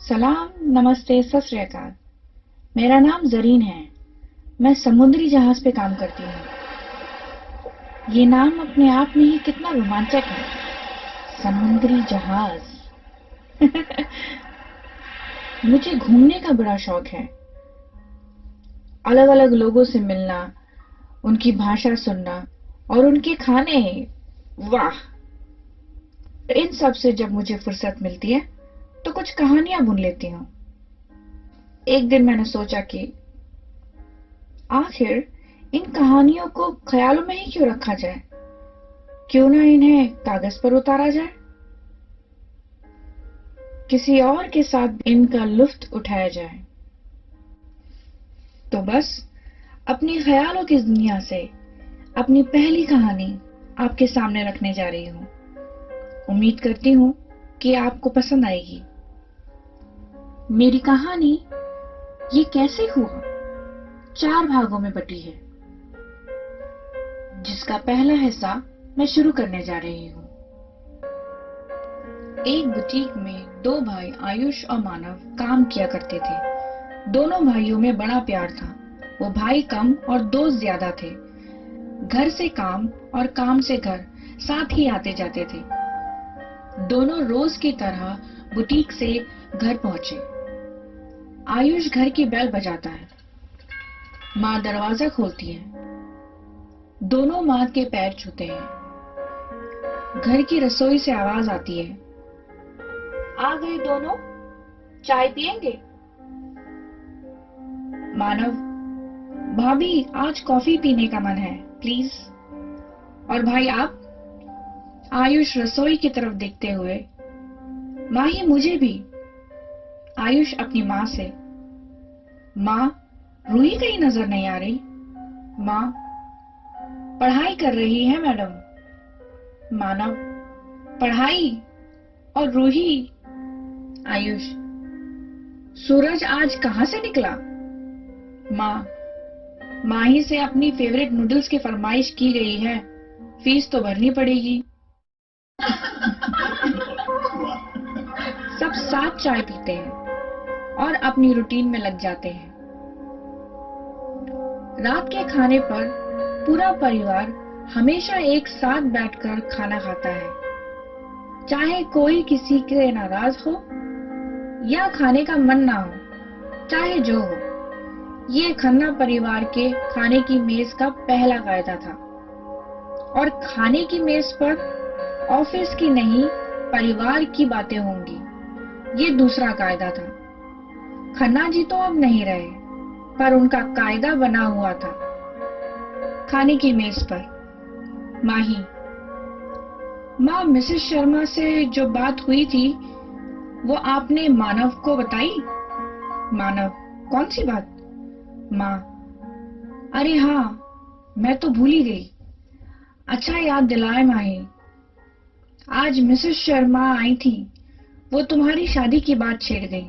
सलाम, नमस्ते, सत श्री अकाल। मेरा नाम ज़रीन है। मैं समुद्री जहाज पे काम करती हूँ। ये नाम अपने आप में ही कितना रोमांचक है। समुद्री जहाज। मुझे घूमने का बड़ा शौक है। अलग-अलग लोगों से मिलना, उनकी भाषा सुनना और उनके खाने। वाह! इन सब से जब मुझे फुर्सत मिलती है, तो कुछ कहानियां बुन लेती हूँ। एक दिन मैंने सोचा कि आखिर इन कहानियों को ख्यालों में ही क्यों रखा जाए? क्यों ना इन्हें कागज पर उतारा जाए? किसी और के साथ इनका लुत्फ उठाया जाए। तो बस अपनी ख्यालों की दुनिया से अपनी पहली कहानी आपके सामने रखने जा रही हूँ। उम्मीद करती हूँ कि आपको पसंद आएगी। मेरी कहानी ये कैसे हुआ 4 भागों में बटी है, जिसका पहला हिस्सा मैं शुरू करने जा रही हूँ। एक बुटीक में 2 भाई आयुष और मानव काम किया करते थे। दोनों भाइयों में बड़ा प्यार था। वो भाई कम और दोस्त ज्यादा थे। घर से काम और काम से घर साथ ही आते जाते थे। दोनों रोज की तरह बुटीक से घर पहुंचे। आयुष घर की बेल बजाता है। माँ दरवाजा खोलती है। दोनों माँ के पैर छूते हैं। घर की रसोई से आवाज आती है, आ गए दोनों, चाय पियेंगे? मानव, भाभी आज कॉफी पीने का मन है, प्लीज। और भाई आप? आयुष रसोई की तरफ देखते हुए, माँ ही मुझे भी। आयुष अपनी माँ से, माँ रूही कहीं नजर नहीं आ रही। माँ, पढ़ाई कर रही है मैडम। मानव, पढ़ाई और रूही? आयुष, सूरज आज कहाँ से निकला? माँ, माही से अपनी फेवरेट नूडल्स की फरमाइश की गई है, फीस तो भरनी पड़ेगी। सब साथ चाय पीते हैं और अपनी रूटीन में लग जाते हैं। रात के खाने पर पूरा परिवार हमेशा एक साथ बैठकर खाना खाता है, चाहे कोई किसी के नाराज हो या खाने का मन ना हो, चाहे जो हो। ये खन्ना परिवार के खाने की मेज का पहला कायदा था। और खाने की मेज पर ऑफिस की नहीं, परिवार की बातें होंगी, ये दूसरा कायदा था। खन्ना जी तो अब नहीं रहे, पर उनका कायदा बना हुआ था। खाने की मेज पर माही, माँ मिसेस शर्मा से जो बात हुई थी वो आपने मानव को बताई? मानव, कौन सी बात? माँ, अरे हाँ, मैं तो भूल ही गई। अच्छा याद दिलाए माही। आज मिसेस शर्मा आई थी, वो तुम्हारी शादी की बात छेड़ गई।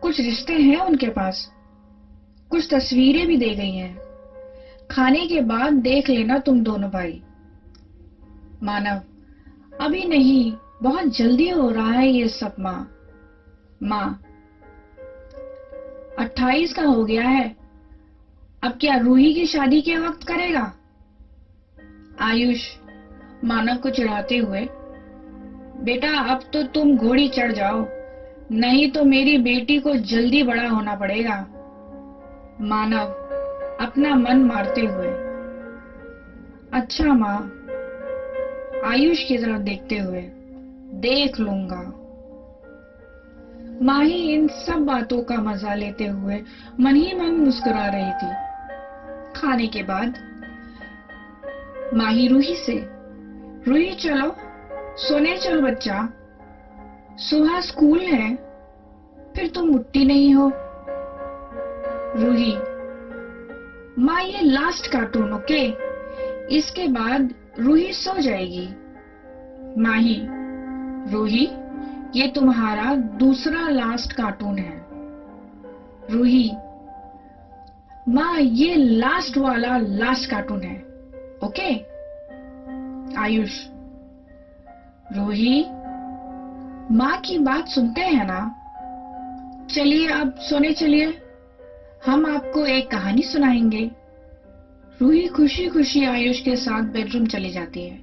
कुछ रिश्ते हैं उनके पास, कुछ तस्वीरें भी दे गई हैं। खाने के बाद देख लेना तुम दोनों भाई। मानव, अभी नहीं, बहुत जल्दी हो रहा है ये सब माँ। माँ, 28 का हो गया है, अब क्या रूही की शादी के वक्त करेगा? आयुष मानव को चिढ़ाते हुए, बेटा अब तो तुम घोड़ी चढ़ जाओ, नहीं तो मेरी बेटी को जल्दी बड़ा होना पड़ेगा। मानव अपना मन मारते हुए, अच्छा माँ। आयुष की तरफ देखते हुए, देख लूंगा। माही इन सब बातों का मजा लेते हुए मन ही मन मुस्कुरा रही थी। खाने के बाद माही रूही से, रूही चलो सोने चल बच्चा, सुबह स्कूल है, फिर तुम उठती नहीं हो। रूही, माँ ये लास्ट कार्टून, ओके, इसके बाद रूही सो जाएगी। माही, रूही ये तुम्हारा दूसरा लास्ट कार्टून है। रूही, माँ ये लास्ट वाला लास्ट कार्टून है, ओके। आयुष, रूही माँ की बात सुनते हैं ना? चलिए अब सोने चलिए, हम आपको एक कहानी सुनाएंगे। रूही खुशी खुशी आयुष के साथ बेडरूम चली जाती है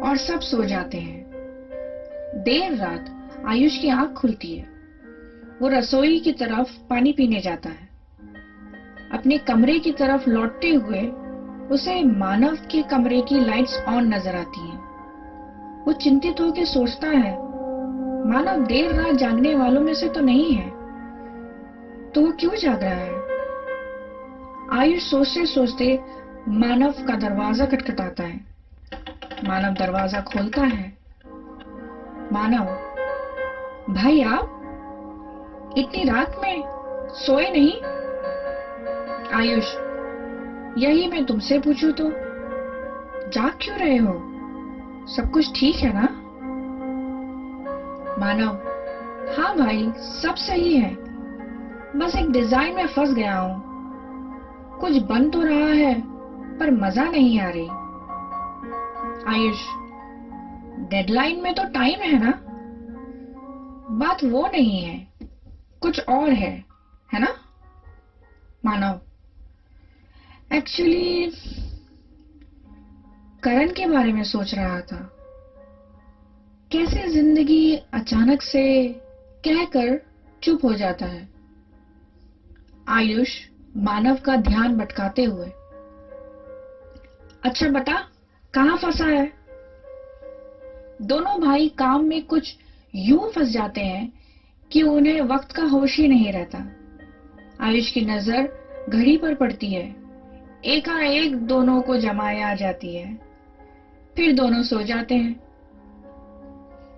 और सब सो जाते हैं। देर रात आयुष की आंख खुलती है। वो रसोई की तरफ पानी पीने जाता है। अपने कमरे की तरफ लौटते हुए उसे मानव के कमरे की लाइट्स ऑन नजर आती हैं। वो चिंतित होकर सोचता है, मानव देर रात जागने वालों में से तो नहीं है, तो वो क्यों जाग रहा है? आयुष सोचते सोचते मानव का दरवाजा खटखटाता है। मानव दरवाजा खोलता है। मानव, भाई आप इतनी रात में सोए नहीं? आयुष, यही मैं तुमसे पूछूं तो जाग क्यों रहे हो? सब कुछ ठीक है ना? मानव, हाँ भाई, सब सही है, बस एक डिजाइन में फंस गया हूं। कुछ बन तो रहा है पर मजा नहीं आ रही। आयुष, डेडलाइन में तो टाइम है ना? बात वो नहीं है, कुछ और है ना? मानव, एक्चुअली करण के बारे में सोच रहा था। कैसे जिंदगी अचानक से कहकर चुप हो जाता है। आयुष मानव का ध्यान भटकाते हुए, अच्छा बता, कहाँ फंसा है? दोनों भाई काम में कुछ यूं फंस जाते हैं कि उन्हें वक्त का होश ही नहीं रहता। आयुष की नजर घड़ी पर पड़ती है। एकाएक दोनों को जमाए आ जाती है। फिर दोनों सो जाते हैं।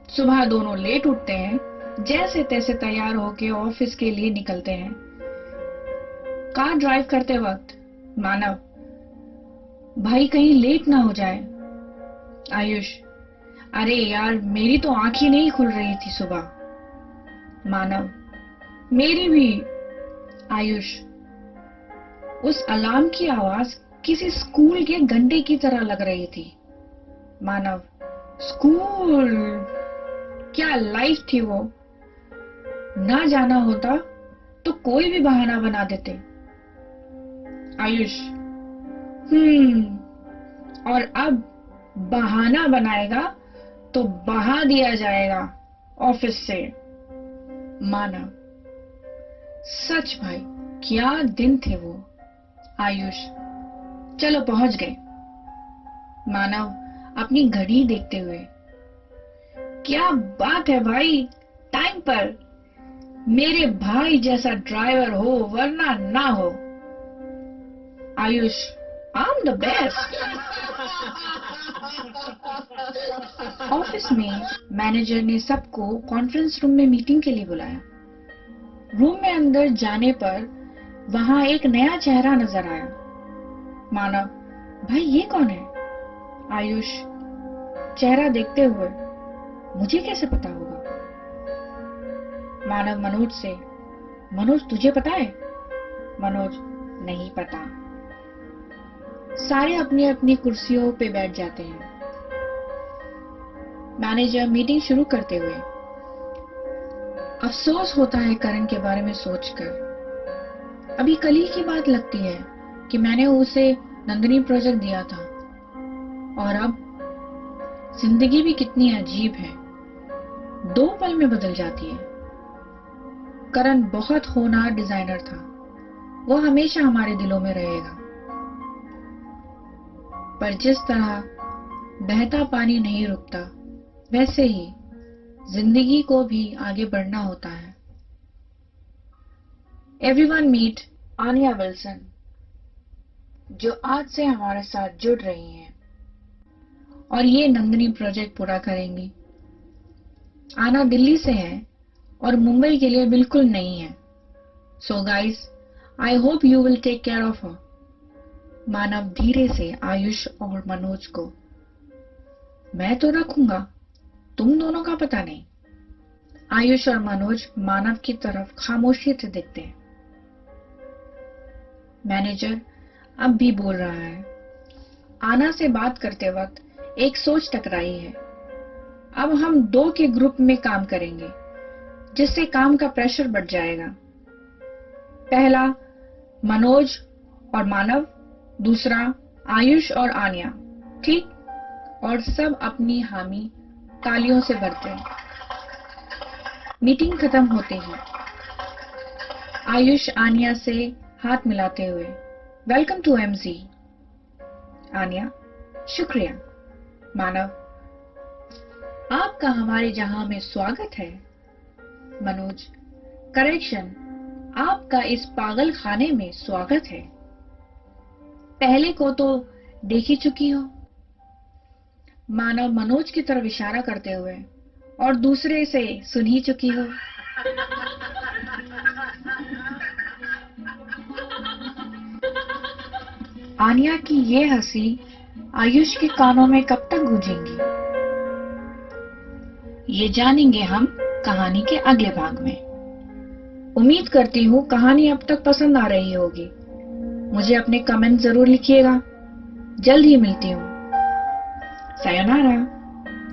सुबह दोनों लेट उठते हैं। जैसे तैसे तैयार होकर ऑफिस के लिए निकलते हैं। कार ड्राइव करते वक्त मानव, भाई कहीं लेट ना हो जाए। आयुष, अरे यार मेरी तो आंख ही नहीं खुल रही थी सुबह। मानव, मेरी भी। आयुष, उस अलार्म की आवाज किसी स्कूल के घंटे की तरह लग रही थी। मानव, स्कूल, क्या लाइफ थी वो। ना जाना होता तो कोई भी बहाना बना देते। आयुष, और अब बहाना बनाएगा तो बहा दिया जाएगा ऑफिस से। मानव, सच भाई, क्या दिन थे वो। आयुष, चलो पहुंच गए। मानव अपनी घड़ी देखते हुए, क्या बात है भाई, टाइम पर। मेरे भाई जैसा ड्राइवर हो वरना ना हो। Ayush, I am the best. Office में मैनेजर ने सबको कॉन्फ्रेंस रूम में मीटिंग के लिए बुलाया। रूम में अंदर जाने पर वहां एक नया चेहरा नजर आया। मानव, भाई ये कौन है? आयुष चेहरा देखते हुए, मुझे कैसे पता होगा? मानव मनोज से, मनोज तुझे पता है? मनोज, नहीं पता। सारे अपनी अपनी कुर्सियों पे बैठ जाते हैं। मैनेजर मीटिंग शुरू करते हुए, अफसोस होता है करण के बारे में सोचकर। अभी कल ही की बात लगती है कि मैंने उसे नंदिनी प्रोजेक्ट दिया था, और अब जिंदगी भी कितनी अजीब है, 2 पल में बदल जाती है। करण बहुत होनहार डिजाइनर था, वो हमेशा हमारे दिलों में रहेगा। पर जिस तरह बहता पानी नहीं रुकता, वैसे ही जिंदगी को भी आगे बढ़ना होता है। एवरीवन मीट आनिया विल्सन, जो आज से हमारे साथ जुड़ रही हैं और ये नंदिनी प्रोजेक्ट पूरा करेंगी। आना दिल्ली से है और मुंबई के लिए बिल्कुल नहीं है। So guys, I hope you will take care of her. Manav धीरे से आयुष और मनोज को, मैं तो रखूंगा, तुम दोनों का पता नहीं। आयुष और मनोज मानव की तरफ खामोशी से देखते हैं। मैनेजर अब भी बोल रहा है। आना से बात करते वक्त एक सोच टकराई है। अब हम 2 के ग्रुप में काम करेंगे। जिससे काम का प्रेशर बढ़ जाएगा। पहला मनोज और मानव, दूसरा आयुष और आन्या। ठीक? और सब अपनी हामी तालियों से भरते। मीटिंग खत्म होते ही आयुष आन्या से हाथ मिलाते हुए, वेलकम टू एमजी। आन्या, शुक्रिया। मानव, आपका हमारे जहां में स्वागत है। मनोज, करेक्शन, आपका इस पागल खाने में स्वागत है। पहले को तो देख ही चुकी हो। मानव मनोज की तरफ इशारा करते हुए, और दूसरे से सुन ही चुकी हो। आन्या की ये हंसी आयुष के कानों में कब तक गूंजेंगी, ये जानेंगे हम कहानी के अगले भाग में। उम्मीद करती हूँ कहानी अब तक पसंद आ रही होगी। मुझे अपने कमेंट जरूर लिखिएगा। जल्द ही मिलती हूँ। सायोनारा।